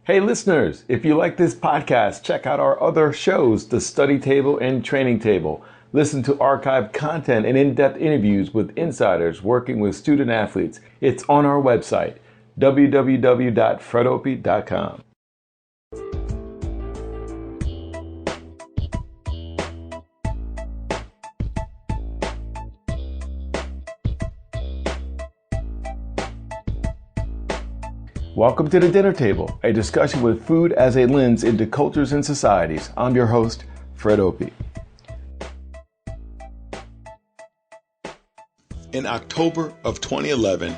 Hey listeners, if you like this podcast, check out our other shows, The Study Table and Training Table. Listen to archived content and in-depth interviews with insiders working with student athletes. It's on our website, www.fredopie.com. Welcome to the Dinner Table, a discussion with food as a lens into cultures and societies. I'm your host, Fred Opie. In October of 2011,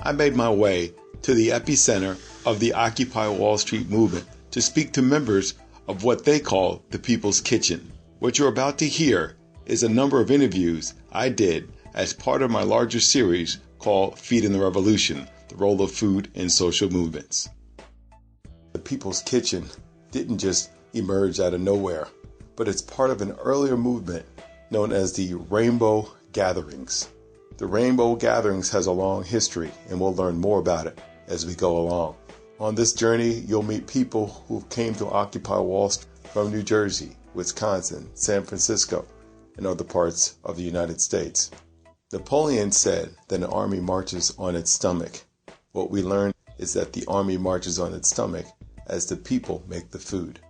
I made my way to the epicenter of the Occupy Wall Street movement to speak to members of what they call the People's Kitchen. What you're about to hear is a number of interviews I did as part of my larger series called Feeding the Revolution: The Role of Food in Social Movements. The People's Kitchen didn't just emerge out of nowhere, but it's part of an earlier movement known as the Rainbow Gatherings. The Rainbow Gatherings has a long history, and we'll learn more about it as we go along. On this journey, you'll meet people who came to Occupy Wall Street from New Jersey, Wisconsin, San Francisco, and other parts of the United States. Napoleon said that an army marches on its stomach. What we learned is that the army marches on its stomach as the people make the food.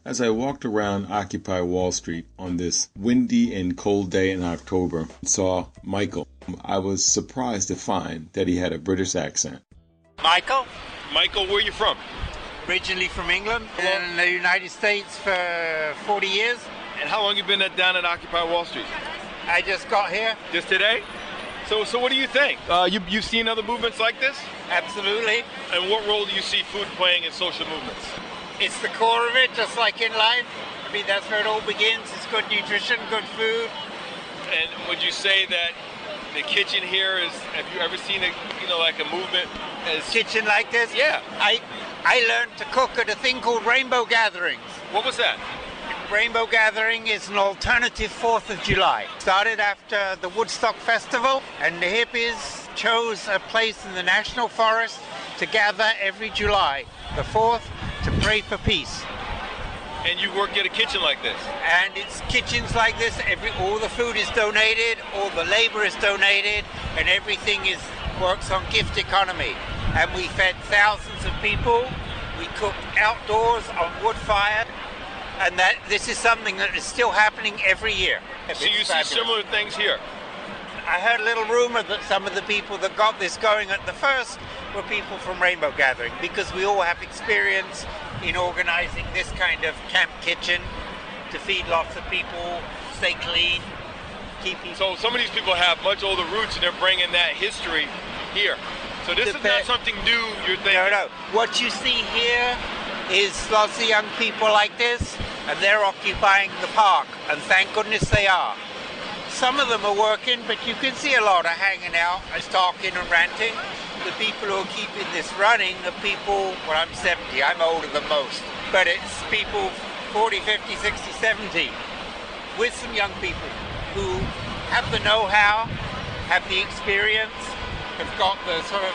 As I walked around Occupy Wall Street on this windy and cold day in October and saw Michael, I was surprised to find that he had a British accent. Michael, where are you from? originally from England, in the United States for 40 years. And how long you been down at Occupy Wall Street? I just got here. Just today? So what do you think? You've seen other movements like this? Absolutely. And what role do you see food playing in social movements? It's the core of it, just like in life. I mean, that's where it all begins. It's good nutrition, good food. And would you say that the kitchen here is, have you ever seen like a movement as... Kitchen like this? Yeah. I learned to cook at a thing called Rainbow Gatherings. What was that? Rainbow Gathering is an alternative 4th of July. Started after the Woodstock Festival, and the hippies chose a place in the National Forest to gather every July, the 4th, to pray for peace. And you work at a kitchen like this? And it's kitchens like this. All the food is donated, all the labor is donated, and everything works on gift economy. And we fed thousands of people. We cooked outdoors on wood fire. And this is something that is still happening every year. So you see similar things here? I heard a little rumor that some of the people that got this going at the first were people from Rainbow Gathering, because we all have experience in organizing this kind of camp kitchen to feed lots of people, stay clean, keep people... So some of these people have much older roots and they're bringing that history here. So this is not something new, you're thinking? No. What you see here is lots of young people like this, and they're occupying the park, and thank goodness they are. Some of them are working, but you can see a lot are hanging out and talking and ranting. The people who are keeping this running are people, well, I'm 70, I'm older than most, but it's people 40, 50, 60, 70, with some young people who have the know-how, have the experience, have got the sort of,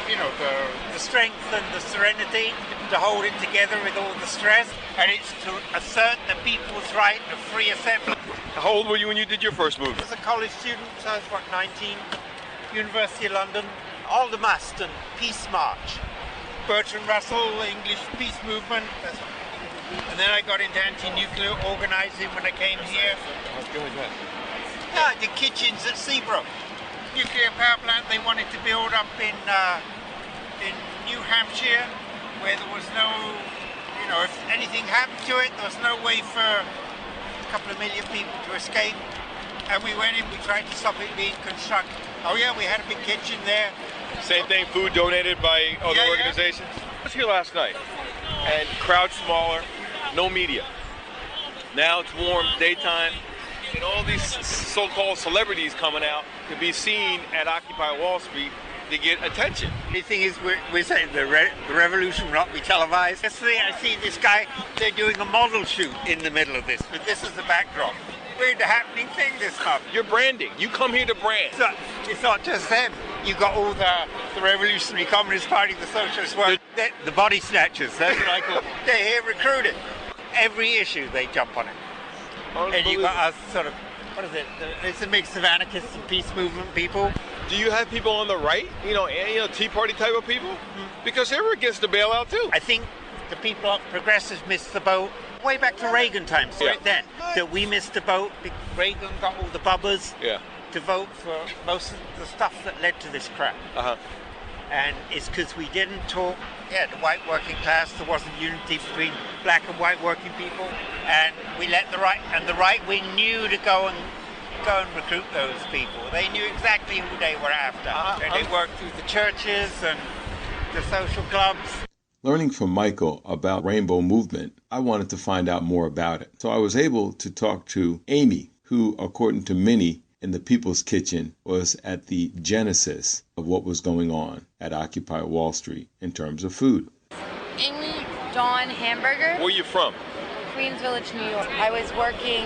the strength and the serenity to hold it together with all the stress, and it's to assert the people's right of free assembly. How old were you when you did your first movement? As a college student, so I was 19, University of London, Aldermaston, Peace March, Bertrand Russell, English Peace Movement, and then I got into anti-nuclear organizing when I came here. Yeah, the kitchens at Seabrook. Nuclear power plant they wanted to build up in New Hampshire, where there was no, if anything happened to it, there was no way for a couple of million people to escape. And we went in, we tried to stop it being constructed. Oh yeah, we had a big kitchen there. Same thing, food donated by other organizations? I was here last night, and crowd smaller, no media. Now it's warm, daytime, and all these so-called celebrities coming out to be seen at Occupy Wall Street to get attention. The thing is, we're saying the revolution will not be televised. Yesterday I see this guy, they're doing a model shoot in the middle of this, with this as the backdrop. We're the happening thing this month. You're branding. You come here to brand. It's not just them. You got all the Revolutionary Communist Party, the Socialist World, the body snatchers, that's what I call them. They're here recruited. Every issue they jump on it. And you got us sort of, what is it? It's a mix of anarchists and peace movement people. Do you have people on the right, Tea Party type of people? Because they were against the bailout too. I think the people, progressives, missed the boat way back to Reagan times, right then. That we missed the boat. Reagan got all the bubbers to vote for most of the stuff that led to this crap. And it's because we didn't talk, the white working class, there wasn't unity between black and white working people, and we let the right wing knew to go and recruit those people. They knew exactly who they were after. And they worked through the churches and the social clubs. Learning from Michael about Rainbow Movement, I wanted to find out more about it. So I was able to talk to Amy, who, according to many in the People's Kitchen, was at the genesis of what was going on at Occupy Wall Street in terms of food. Amy Dawn Hamburger. Where are you from? Queens Village, New York. I was working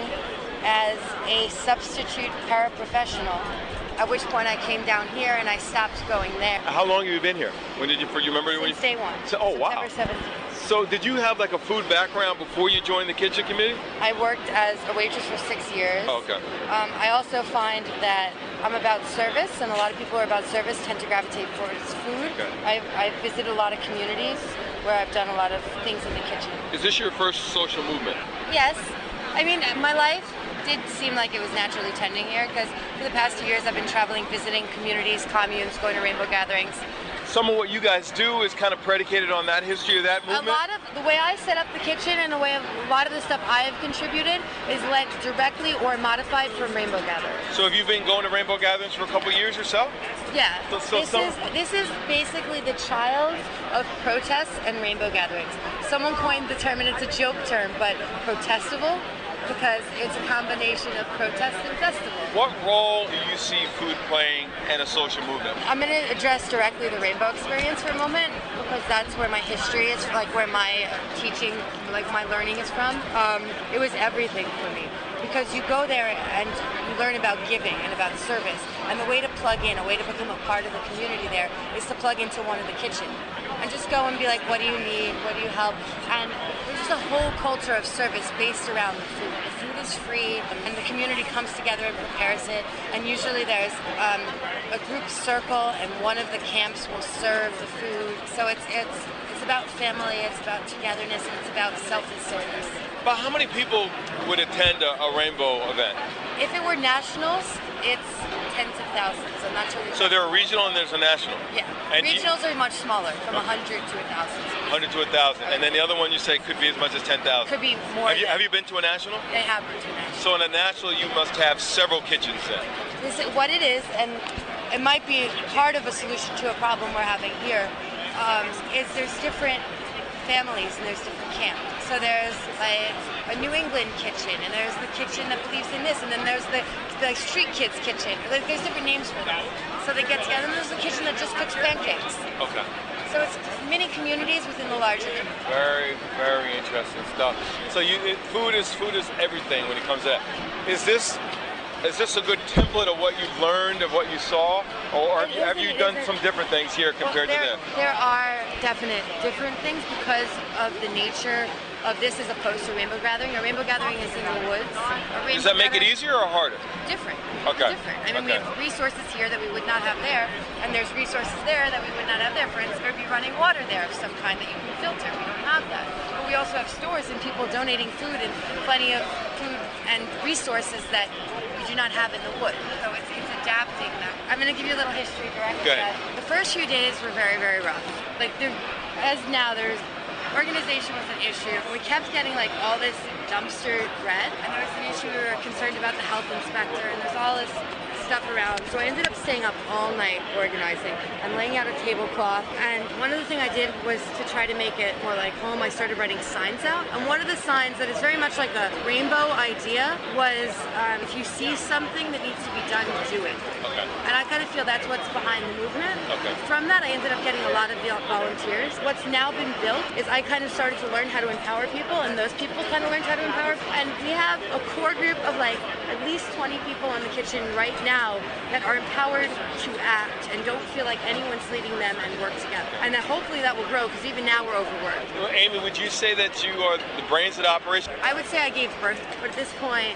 as a substitute paraprofessional, at which point I came down here and I stopped going there. How long have you been here? When did you remember? Since day one. Oh, wow. September 17th. So did you have like a food background before you joined the kitchen committee? I worked as a waitress for 6 years. Oh, okay. I also find that I'm about service, and a lot of people who are about service tend to gravitate towards food. Okay. I've visited a lot of communities where I've done a lot of things in the kitchen. Is this your first social movement? Yes. I mean, my life did seem like it was naturally tending here, because for the past 2 years I've been traveling, visiting communities, communes, going to rainbow gatherings. Some of what you guys do is kind of predicated on that history of that movement? A lot of the way I set up the kitchen and a lot of the stuff I have contributed is led directly or modified from rainbow gatherings. So have you been going to rainbow gatherings for a couple of years or so? Yeah. This is basically the child of protests and rainbow gatherings. Someone coined the term, and it's a joke term, but protestival, because it's a combination of protest and festival. What role do you see food playing in a social movement? I'm going to address directly the rainbow experience for a moment, because that's where my history is, like where my teaching, like my learning is from. It was everything for me, because you go there and you learn about giving and about service, and the way to plug in, a way to become a part of the community there is to plug into one of the kitchen. And just go and be like, what do you need? What do you help? And there's just a whole culture of service based around the food. The food is free, and the community comes together and prepares it. And usually there's a group circle, and one of the camps will serve the food. So it's about family, it's about togetherness, and it's about selfless service. But how many people would attend a rainbow event? If it were nationals, it's tens of thousands. I'm not sure. So there are regional and there's a national? Yeah. And regionals are much smaller, from 100 to 1,000. 100 to 1,000. And then the other one you say could be as much as 10,000. Could be more. Have you been to a national? I have been to a national. So in a national, you must have several kitchens then. What it is, and it might be part of a solution to a problem we're having here, is there's different families and there's different camps. So there's like a New England kitchen, and there's the kitchen that believes in this, and then there's the street kids kitchen. There's different names for that. So they get together, and there's the kitchen that just cooks pancakes. Okay. So it's many communities within the larger community. Very, very interesting stuff. So food is everything when it comes to that. Is this a good template of what you've learned, of what you saw, or have you done some different things here compared to that? There are definite different things because of the nature of this as opposed to rainbow gathering. A rainbow gathering is in the woods. Does that make it easier or harder? Different. Okay. Different. I mean, we have resources here that we would not have there, and there's resources there that we would not have there. For instance, there'd be running water there of some kind that you can filter. We don't have that. But we also have stores and people donating food, and plenty of food and resources that we do not have in the woods. So it's adapting that. I'm going to give you a little history directly. Okay. The first few days were very, very rough. Like, organization was an issue. We kept getting like all this dumpster bread, and there was an issue. We were concerned about the health inspector, and there's all this stuff around. So I ended up staying up all night organizing and laying out a tablecloth. And one of the things I did was to try to make it more like home. I started writing signs out. And one of the signs that is very much like the rainbow idea was if you see something that needs to be done, do it. Okay. And I kind of feel that's what's behind the movement. Okay. From that, I ended up getting a lot of volunteers. What's now been built is I kind of started to learn how to empower people, and those people kind of learned how to empower. And we have a core group of like at least 20 people in the kitchen right now now that are empowered to act and don't feel like anyone's leading them and work together. And that hopefully that will grow, because even now we're overworked. Well, Amy, would you say that you are the brains of the operation? I would say I gave birth, but at this point,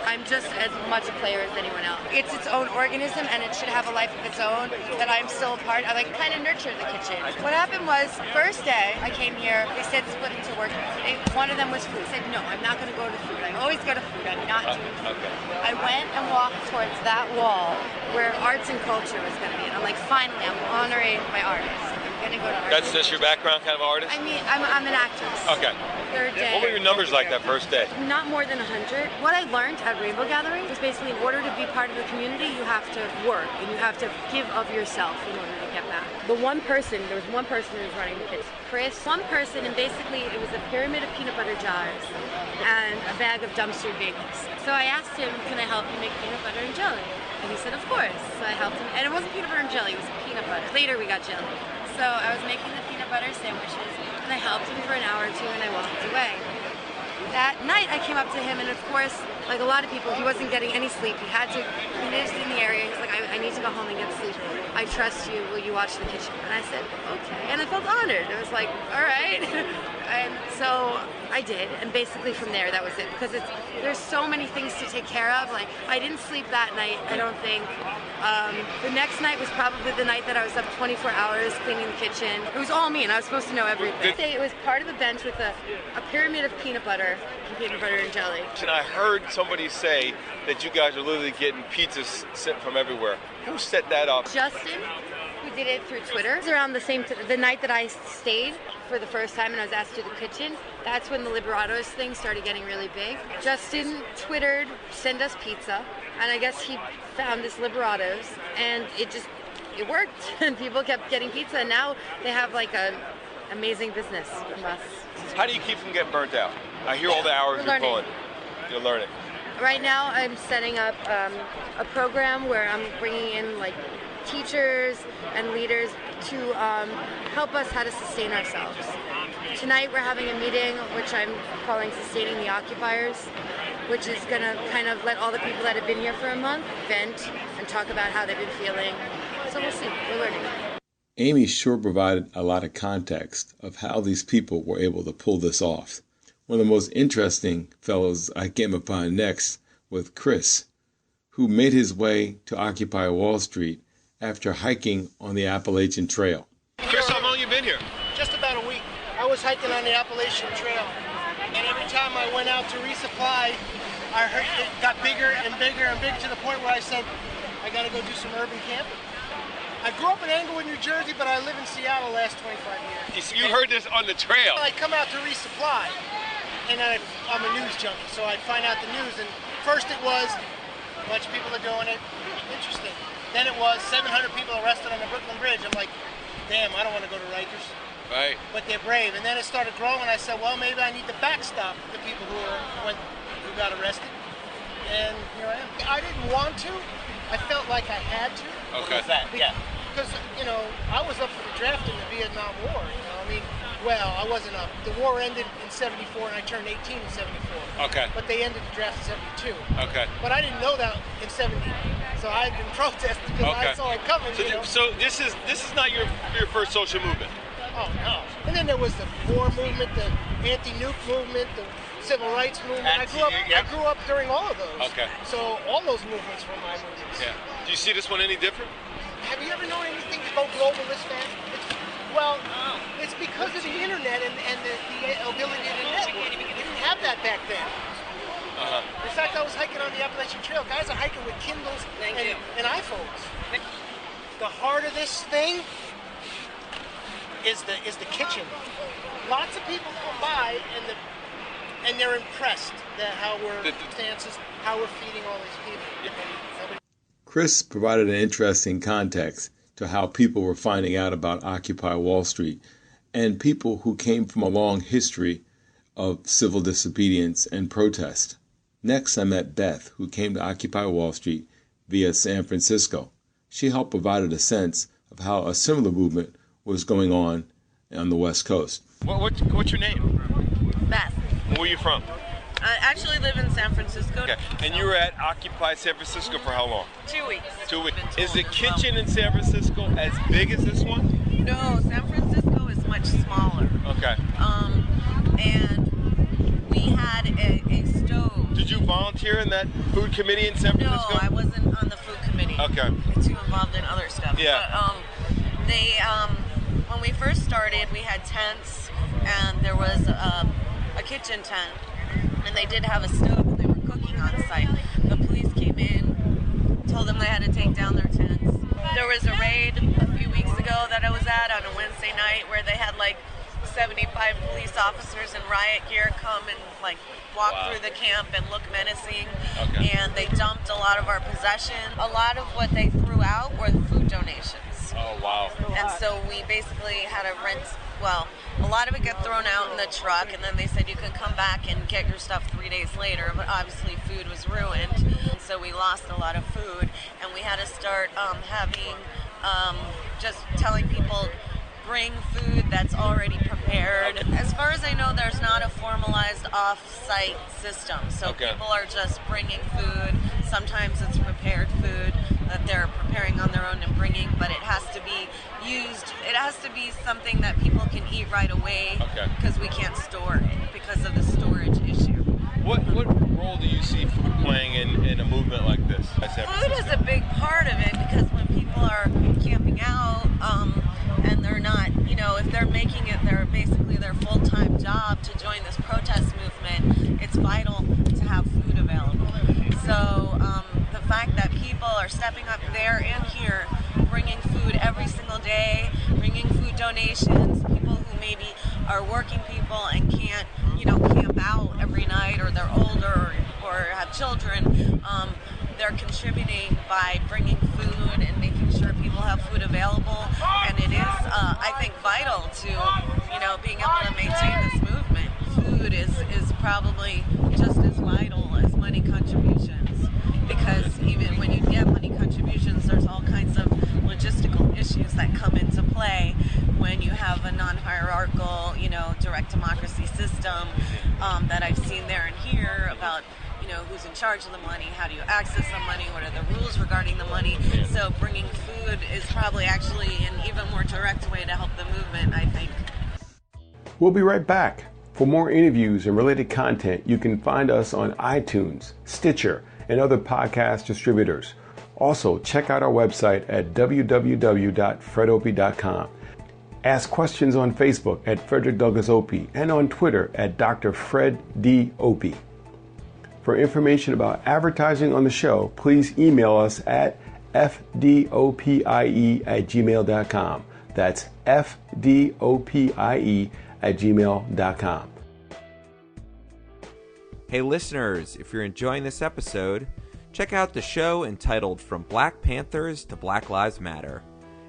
I'm just as much a player as anyone else. It's its own organism, and it should have a life of its own that I'm still a part. I kind of nurture the kitchen. What happened was, first day I came here, they said split into work. One of them was food. I said, no, I'm not going to go to food. I always go to food. I'm not doing food. Okay. I went and walked towards that wall where arts and culture was going to be. And I'm like, finally, I'm honoring my artist. I'm going to go to art. That's your background, kind of artist? I mean, I'm an actress. Okay. Third day. What were your numbers like that first day? Not more than 100. What I learned at Rainbow Gathering was basically, in order to be part of the community, you have to work and you have to give of yourself in order to get back. There was one person who was running the kids. Chris, one person, and basically it was a pyramid of peanut butter jars and a bag of dumpster bagels. So I asked him, can I help you make peanut butter and jelly? And he said, of course. So I helped him. And it wasn't peanut butter and jelly, it was peanut butter. Later we got jelly. So I was making the peanut butter sandwiches, and I helped him for an hour or two, and I walked away. That night I came up to him, and of course, like a lot of people, he wasn't getting any sleep. He lived in the area. He's like, I need to go home and get sleep. I trust you. Will you watch the kitchen? And I said, okay. And I felt honored. It was like, all right. And so I did. And basically from there, that was it. Because there's so many things to take care of. Like, I didn't sleep that night, I don't think. The next night was probably the night that I was up 24 hours cleaning the kitchen. It was all me, and I was supposed to know everything. It was part of the bench with a pyramid of peanut butter and jelly. And I heard somebody say that you guys are literally getting pizzas sent from everywhere. Who set that up? Justin, who did it through Twitter. It was around the night that I stayed for the first time and I was asked to the kitchen. That's when the Liberatos thing started getting really big. Justin Twittered, send us pizza, and I guess he found this Liberatos, and it worked, and people kept getting pizza, and now they have like an amazing business from us. How do you keep from getting burnt out? I hear all the hours you're pulling. You're learning. Right now I'm setting up a program where I'm bringing in like teachers and leaders to help us how to sustain ourselves. Tonight we're having a meeting which I'm calling Sustaining the Occupiers, which is going to kind of let all the people that have been here for a month vent and talk about how they've been feeling. So we'll see. We're learning. Amy sure provided a lot of context of how these people were able to pull this off. One of the most interesting fellows I came upon next was Chris, who made his way to Occupy Wall Street after hiking on the Appalachian Trail. Chris, how long have you been here? Just about a week. I was hiking on the Appalachian Trail, and every time I went out to resupply, I heard it got bigger and bigger and bigger to the point where I said, I gotta go do some urban camping. I grew up in Englewood, New Jersey, but I live in Seattle the last 25 years. You heard this on the trail. I come out to resupply, and I'm a news junkie, so I'd find out the news, and first it was a bunch of people are doing it, interesting. Then it was 700 people arrested on the Brooklyn Bridge. I'm like, damn, I don't want to go to Rikers. Right. But they're brave. And then it started growing. I said, well, maybe I need to backstop the people who got arrested. And here I am. I didn't want to. I felt like I had to. Okay. What was that? Yeah. Because, I was up for the draft in the Vietnam War. Well, I wasn't up. The war ended in 74 and I turned 18 in 74. Okay. But they ended the draft in 72. Okay. But I didn't know that in 70. So I had been protesting because I saw it coming. So this is not your first social movement? Oh, no. And then there was the war movement, the anti-nuke movement, the civil rights movement. I grew up during all of those. Okay. So all those movements were my movements. Yeah. Do you see this one any different? Have you ever known anything to go global this fast? It's because of the internet and the ability to network. You didn't have that back then. In fact, I was hiking on the Appalachian Trail. Guys are hiking with Kindles and iPhones. The heart of this thing is the kitchen. Lots of people come by and they're impressed that how we're feeding all these people. Chris provided an interesting context to how people were finding out about Occupy Wall Street and people who came from a long history of civil disobedience and protest. Next, I met Beth, who came to Occupy Wall Street via San Francisco. She helped provide a sense of how a similar movement was going on the West Coast. What's your name? Beth. Where are you from? I actually live in San Francisco. Okay. And you were at Occupy San Francisco for how long? 2 weeks. 2 weeks. Is the kitchen in San Francisco as big as this one? No, San Francisco is much smaller. Okay. And we had a stove. Did you volunteer in that food committee in San Francisco? No, I wasn't on the food committee. Okay. I'm too involved in other stuff. Yeah. But, when we first started, we had tents, and there was a kitchen tent, and they did have a stove, and they were cooking on site. The police came in, told them they had to take down their tents. There was a raid a few weeks ago that I was at on a Wednesday night where they had like 75 police officers in riot gear come and like walk through the camp and look menacing. Okay. And they dumped a lot of our possession. A lot of what they threw out were food donations. Oh, wow. And so we basically had to rent, well, a lot of it got thrown out in the truck, and then they said you could come back and get your stuff 3 days later, but obviously food was ruined, so we lost a lot of food, and we had to start just telling people, bring food that's already prepared. Okay. As far as I know, there's not a formalized off-site system, so people are just bringing food. Sometimes it's prepared food that they're preparing on their own and bringing, but it has to be used. It has to be something that people can eat right away because we can't store it because of the storage issue. What role do you see food playing in a movement like this? Food is a big part of it because when people are camping out and they're not, if they're making it their full-time job to join this protest movement, it's vital to have food available. So the fact that people are stepping up there and here, bringing food every single day, bringing food donations, people who maybe are working people and can't, camp out every night, or they're older or have children, they're contributing by bringing food and making sure people have food available. And it is, I think, vital to, being able to maintain this movement. Food is probably just as vital as money contributions, because even when you get money contributions, there's all kinds of logistical issues that come into play when you have a non-hierarchical, direct democracy system that I've seen there and here about, who's in charge of the money, how do you access the money, what are the rules regarding the money. So bringing food is probably actually an even more direct way to help the movement, I think. We'll be right back. For more interviews and related content, you can find us on iTunes, Stitcher, and other podcast distributors. Also, check out our website at www.fredopie.com. Ask questions on Facebook at Frederick Douglass Opie and on Twitter at Dr. Fred D. Opie. For information about advertising on the show, please email us at fdopie@gmail.com. That's fdopie@gmail.com. Hey listeners, if you're enjoying this episode, check out the show entitled From Black Panthers to Black Lives Matter.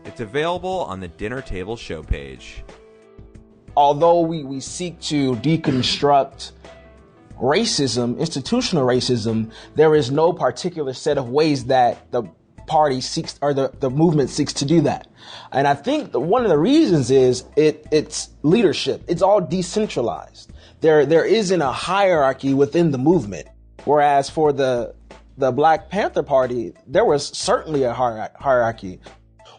It's available on the Dinner Table show page. Although we seek to deconstruct racism, institutional racism, there is no particular set of ways that the party seeks, or the movement seeks to do that. And I think one of the reasons is it's leadership. It's all decentralized. There isn't a hierarchy within the movement. Whereas for the Black Panther Party, there was certainly a hierarchy.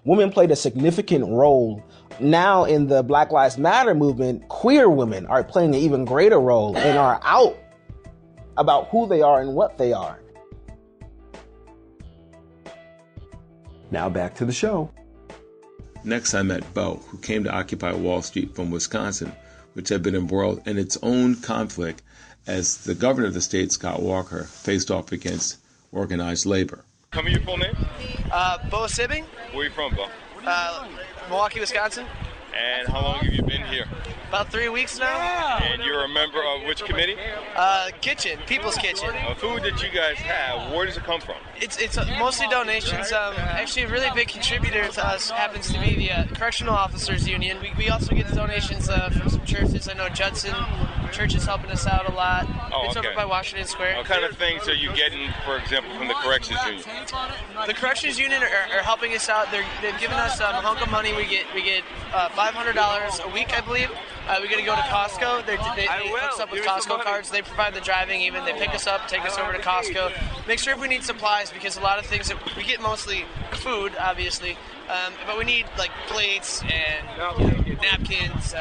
Women played a significant role. Now in the Black Lives Matter movement, queer women are playing an even greater role and are out about who they are and what they are. Now back to the show. Next, I met Bo, who came to Occupy Wall Street from Wisconsin, which had been embroiled in its own conflict as the governor of the state, Scott Walker, faced off against organized labor. Tell me your full name. Bo Sibbing. Where are you from, Bo? Milwaukee, Wisconsin. And how long have you been here? About 3 weeks now. And you're a member of which committee? Kitchen, People's Kitchen. Food that you guys have, where does it come from? It's mostly donations. Actually, a really big contributor to us happens to be the Correctional Officers Union. We also get donations from some churches. I know Judson Church is helping us out a lot. It's over by Washington Square. What kind of things are you getting, for example, from the Corrections Union? The Corrections Union are helping us out. They've given us a hunk of money. We get $500 a week, I believe. We got to go to Costco. They hook us up with Costco cards. They provide the driving even. They pick us up, take us over to Costco. Make sure if we need supplies, because a lot of things that we get, mostly food, obviously, but we need like plates and napkins,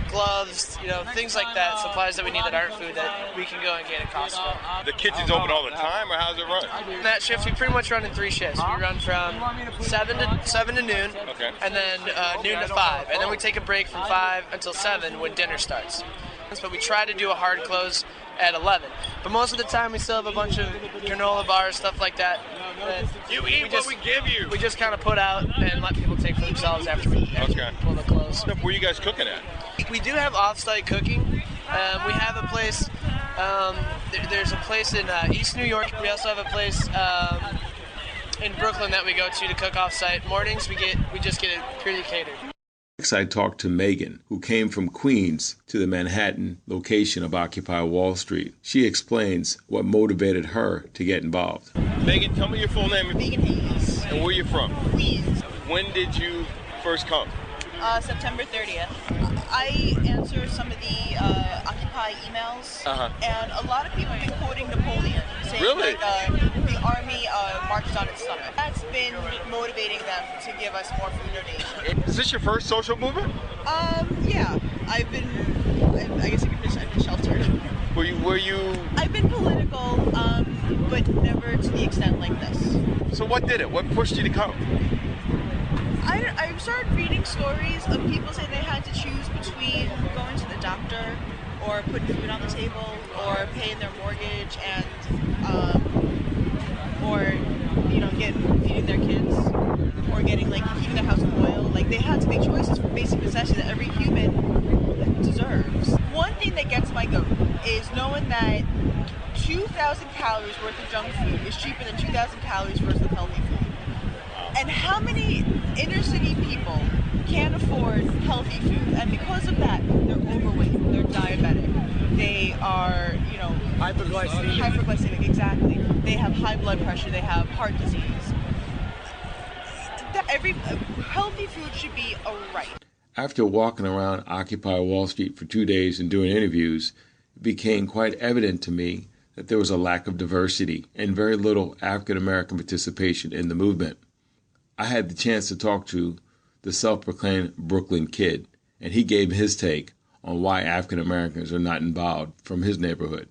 gloves, things like that, supplies that we need that aren't food that we can go and get at Costco. The kitchen's open all the time, or how's it run? That shift, we pretty much run in 3 shifts. We run from 7 to noon, okay, and then noon to 5, and then we take a break from 5 until 7 when dinner starts. But we try to do a hard close at 11. But most of the time we still have a bunch of granola bars, stuff like that. You eat what we give you. We just kind of put out and let people take for themselves after we pull the close. Where are you guys cooking at? We do have off-site cooking. We have a place, there's a place in East New York. We also have a place in Brooklyn that we go to cook off-site. Mornings we just get it purely catered. Next, I talked to Megan, who came from Queens to the Manhattan location of Occupy Wall Street. She explains what motivated her to get involved. Megan, tell me your full name. Megan Hayes. And where you from? Queens. When did you first come? September 30th. I answered some of the Occupy emails, and a lot of people have been quoting Napoleon, saying the army marched on its stomach. That's been motivating them to give us more food donations. Is this your first social movement? Yeah. I guess you could say I've been sheltered. Were you? I've been political, but never to the extent like this. So what did it? What pushed you to come? I started reading stories of people saying they had to choose between going to the doctor or putting food on the table or paying their mortgage and or feeding their kids or getting keeping their house in oil. They had to make choices for basic necessities that every human deserves. One thing that gets my goat is knowing that 2,000 calories worth of junk food is cheaper than 2,000 calories worth of healthy food. And how many inner city people can't afford healthy food? And because of that, they're overweight, they're diabetic, they are, hyperglycemic, exactly. They have high blood pressure, they have heart disease. Every healthy food should be a right. After walking around Occupy Wall Street for 2 days and doing interviews, it became quite evident to me that there was a lack of diversity and very little African American participation in the movement. I had the chance to talk to the self-proclaimed Brooklyn Kid, and he gave his take on why African Americans are not involved from his neighborhood.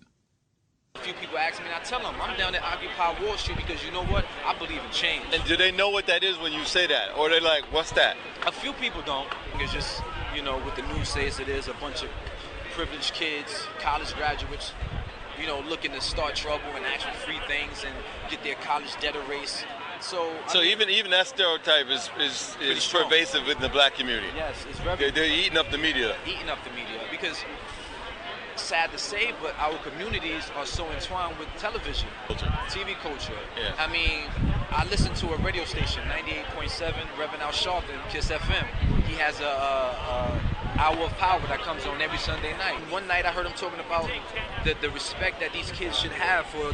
A few people ask me, and I tell them, I'm down at Occupy Wall Street because you know what? I believe in change. And do they know what that is when you say that? Or they're like, what's that? A few people don't. It's just, what the news says it is, a bunch of privileged kids, college graduates, looking to start trouble and ask for free things and get their college debt erased. So even that stereotype is pervasive within the black community. Yes, it's very. They're eating up the media. Because, sad to say, but our communities are so entwined with television, TV culture. Yeah. I mean, I listen to a radio station, 98.7, Reverend Al Sharpton, Kiss FM. He has a hour of power that comes on every Sunday night. One night I heard him talking about the respect that these kids should have for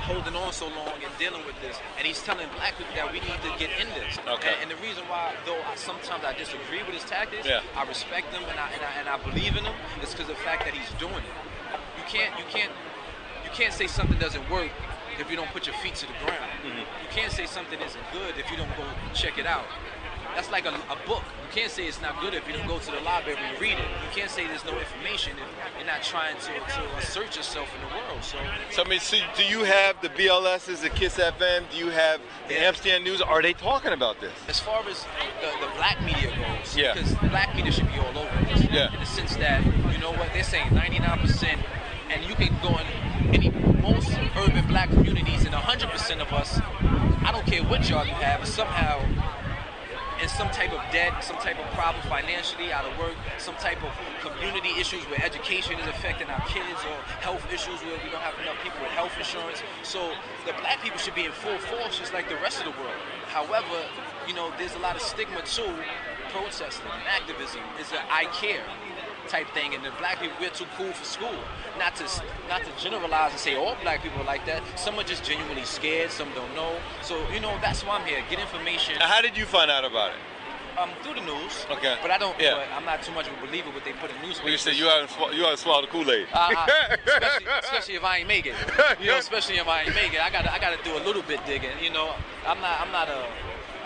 holding on so long and dealing with this. And he's telling black people that we need to get in this. Okay. And the reason why, though sometimes I disagree with his tactics, I respect him and I believe in him, is because of the fact that he's doing it. You can't say something doesn't work if you don't put your feet to the ground. Mm-hmm. You can't say something isn't good if you don't go check it out. That's like a book. You can't say it's not good if you don't go to the library and read it. You can't say there's no information if you're not trying to assert yourself in the world. So I mean, do you have the BLSs, the Kiss FM? Do you have the Amsterdam News? Are they talking about this? As far as the black media goes, yeah, because black media should be all over this. Yeah. In the sense that, you know what, they're saying 99%, and you can go in most urban black communities, and 100% of us, I don't care what job you have, somehow in some type of debt, some type of problem financially, out of work, some type of community issues where education is affecting our kids, or health issues where we don't have enough people with health insurance. So the black people should be in full force just like the rest of the world. However, there's a lot of stigma too. Protesting and activism is an I care type thing, and the black people, we're too cool for school. Not to generalize and say all black people are like that. Some are just genuinely scared, some don't know. So that's why I'm here, get information. How did you find out about it? Through the news. Okay. But I don't. Yeah. But I'm not too much of a believer what they put in newspapers. Well, you said you haven't swallowed the Kool-Aid. Especially if I ain't make it. You know, especially if I ain't make it, I gotta do a little bit digging. You know, I'm not a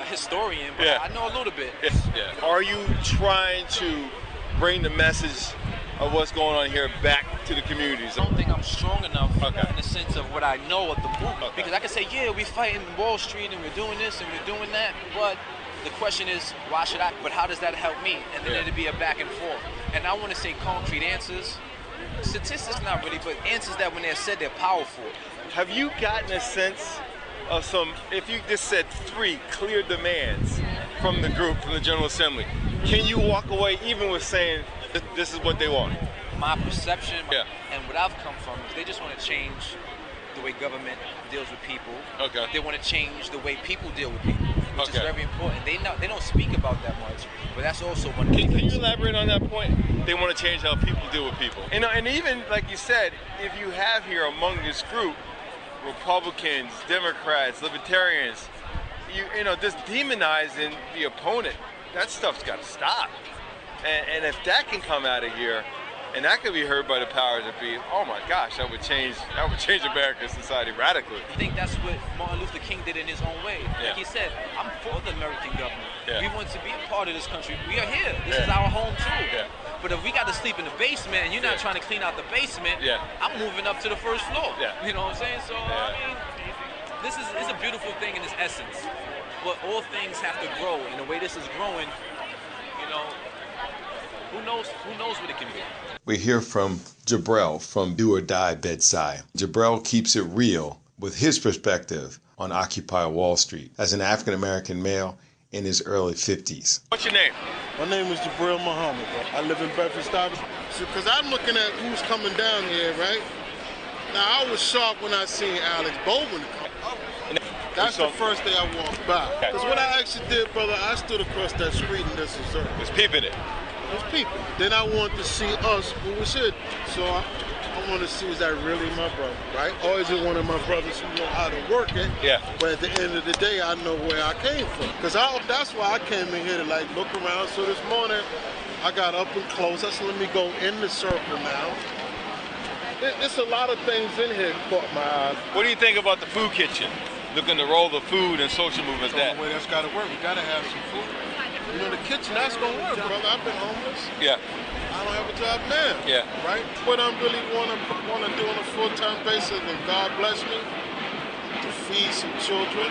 historian, but I know a little bit. Yeah. Are you trying to bring the message of what's going on here back to the communities? I don't think I'm strong enough in the sense of what I know of the movement. Because I can say, yeah, we're fighting Wall Street and we're doing this and we're doing that, but the question is, why should I? But how does that help me? And then it'd be a back and forth. And I want to say concrete answers. Statistics, not really, but answers that when they're said, they're powerful. Have you gotten a sense of some, if you just said 3 clear demands from the group, from the General Assembly, can you walk away even with saying this is what they want? My perception and what I've come from is they just want to change the way government deals with people. Okay. They want to change the way people deal with people, which is very important. They don't speak about that much, but that's also one of the things. Can you elaborate on that point? They want to change how people deal with people. And even, like you said, if you have here among this group, Republicans, Democrats, Libertarians, you know, just demonizing the opponent, that stuff's got to stop. And if that can come out of here, and that could be heard by the powers that be, oh my gosh, that would change American society radically. I think that's what Martin Luther King did in his own way. Like he said, I'm for the American government. We want to be a part of this country. We are here. This is our home too. But if we got to sleep in the basement and you're not trying to clean out the basement, I'm moving up to the first floor. You know what I'm saying? So I mean, this is a beautiful thing in its essence. But all things have to grow, and the way this is growing, you know, who knows what it can be. We hear from Jabrell from Do or Die Bedside. Jabrell keeps it real with his perspective on Occupy Wall Street as an African-American male in his early 50s. What's your name? My name is Jabrell Muhammad, bro. I live in Bedford-Stuyvesant. Because I'm looking at who's coming down here, right? Now, I was shocked when I seen Alex Bowman come. That's the first day I walked by. Because what I actually did, brother, I stood across that street and just observed. Was peeping it. It was peeping. Then I wanted to see us who was here. So I want to see, is that really my brother, right? Or is it one of my brothers who know how to work it? But at the end of the day, I know where I came from. Because that's why I came in here to like look around. So this morning, I got up and close. I said, let me go in the circle now. There's a lot of things in here that caught my eye. What do you think about the food kitchen? Looking to roll the food and social movement that. The way that's got to work. We got to have some food. You know, the kitchen, that's going to work, brother. I've been homeless. I don't have a job now. Right? What I really want to do on a full-time basis, and God bless me, to feed some children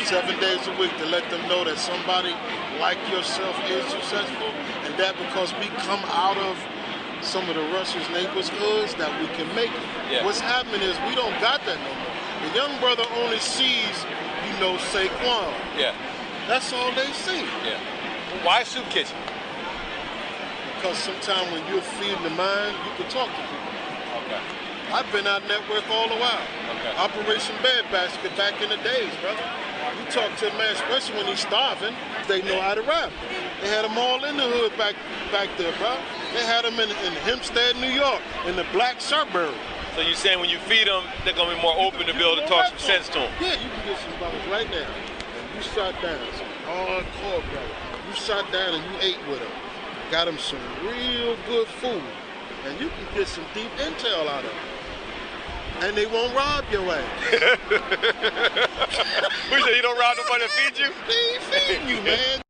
7 days a week, to let them know that somebody like yourself is successful, and that because we come out of some of the Russia's neighborhoods that we can make it. What's happening is we don't got that no more. The young brother only sees, you know, Saquon. That's all they see. Why soup kitchen? Because sometimes when you're feeding the mind, you can talk to people. I've been out network all the while. Operation Bed Basket back in the days, brother. You talk to a man, especially when he's starving, they know how to rap. They had them all in the hood back there, bro. They had them in Hempstead, New York, in the black suburb. So you're saying when you feed them, they're going to be more open to be able to talk some sense to them? Yeah, you can get some brothers right now. And you sat down, some hardcore brother. You sat down and you ate with them. Got them some real good food. And you can get some deep intel out of them. And they won't rob your ass. We say you don't rob nobody to feed you? They ain't feeding you, man.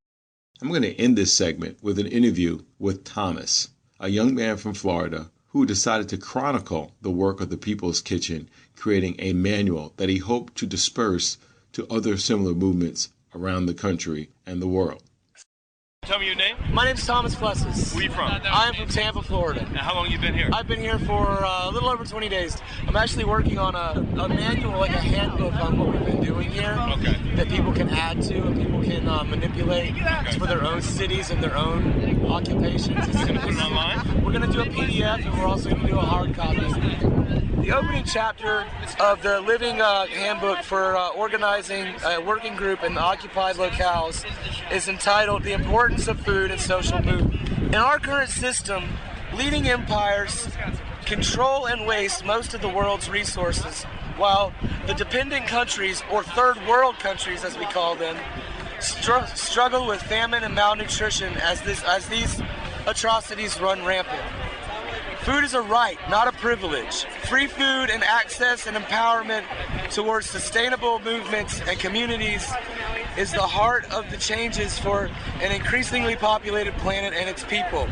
I'm going to end this segment with an interview with Thomas, a young man from Florida who decided to chronicle the work of the People's Kitchen, creating a manual that he hoped to disperse to other similar movements around the country and the world. Tell me your name. My name's Thomas Plessis. Where are you from? I'm from Tampa, Florida. And how long have you been here? I've been here for a little over 20 days. I'm actually working on a manual, like a handbook on what we've been doing here that people can add to and people can manipulate for their own cities and their own occupations. You're going to put it online? We're going to do a PDF and we're also going to do a hard copy. The opening chapter of the living handbook for organizing a working group in the occupied locales is entitled The Importance of Food and Social Movement. In our current system, leading empires control and waste most of the world's resources, while the dependent countries, or third world countries as we call them, struggle with famine and malnutrition as these atrocities run rampant. Food is a right, not a privilege. Free food and access and empowerment towards sustainable movements and communities is the heart of the changes for an increasingly populated planet and its people.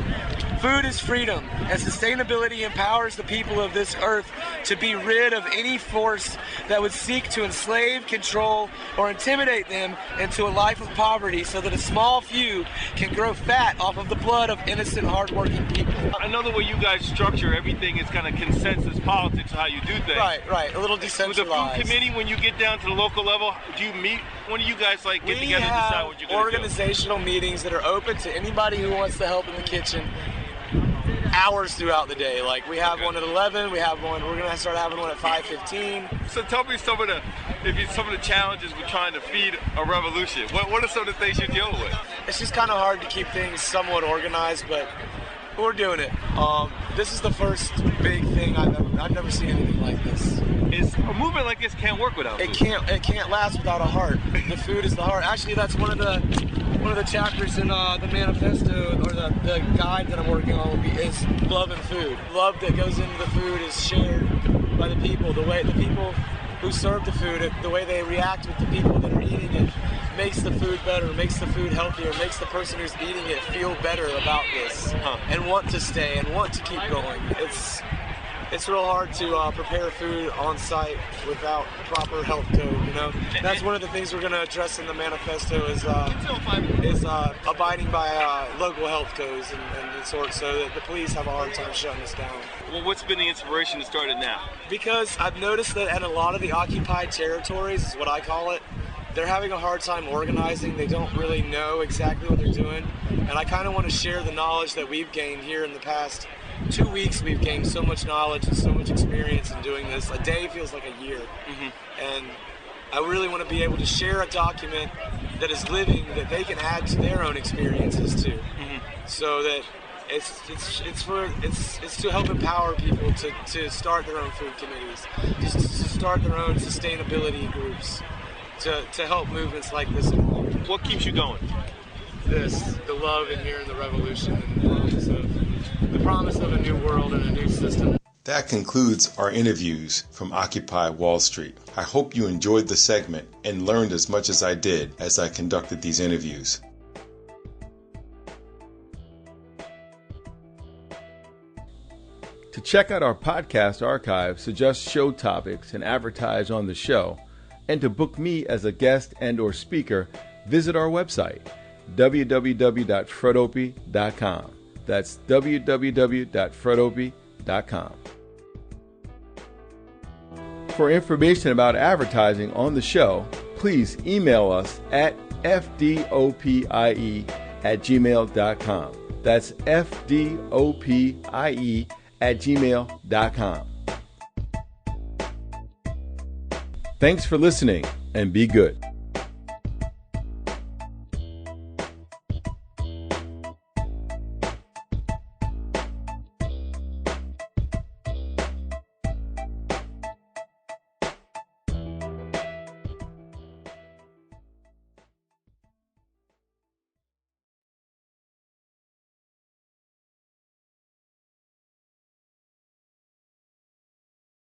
Food is freedom, and sustainability empowers the people of this earth to be rid of any force that would seek to enslave, control, or intimidate them into a life of poverty so that a small few can grow fat off of the blood of innocent, hardworking people. I know the way you guys structure everything is kind of consensus politics of how you do things. Right, a little decentralized. With the food committee, when you get down to the local level, do you meet? When do you guys get together and decide what you're going to do? Organizational meetings that are open to anybody who wants to help in the kitchen. Hours throughout the day. Like we have one at 11. We're gonna start having one at 5:15. So tell me some of the challenges with trying to feed a revolution. What are some of the things you're dealing with? It's just kind of hard to keep things somewhat organized, but we're doing it. This is the first big thing I've never seen anything like this. A movement like this can't work without food. It can't last without a heart. The food is the heart. Actually, that's one of the chapters in the manifesto, or the guide that I'm working on, is love and food. Love that goes into the food is shared by the people. The people who serve the food, the way they react with the people that are eating it, makes the food better, makes the food healthier, makes the person who's eating it feel better about this, and want to stay and want to keep going. It's real hard to prepare food on site without proper health code, you know? That's one of the things we're going to address in the manifesto is abiding by local health codes and sort, so that the police have a hard time shutting us down. Well, what's been the inspiration to start it now? Because I've noticed that in a lot of the occupied territories, is what I call it, they're having a hard time organizing. They don't really know exactly what they're doing. And I kind of want to share the knowledge that we've gained here in the past 2 weeks. We've gained so much knowledge and so much experience in doing this. A day feels like a year. And I really want to be able to share a document that is living, that they can add to their own experiences too. So that it's to help empower people to start their own food committees, just to start their own sustainability groups, to help movements like this along. What keeps you going? The love in here and the revolution and the promise of a new world and a new system. That concludes our interviews from Occupy Wall Street. I hope you enjoyed the segment and learned as much as I did as I conducted these interviews. To check out our podcast archive, suggest show topics, and advertise on the show, and to book me as a guest and or speaker, visit our website, www.fredopie.com. That's www.fredopie.com. For information about advertising on the show, please email us at fdopie@gmail.com. That's fdopie@gmail.com. Thanks for listening, and be good.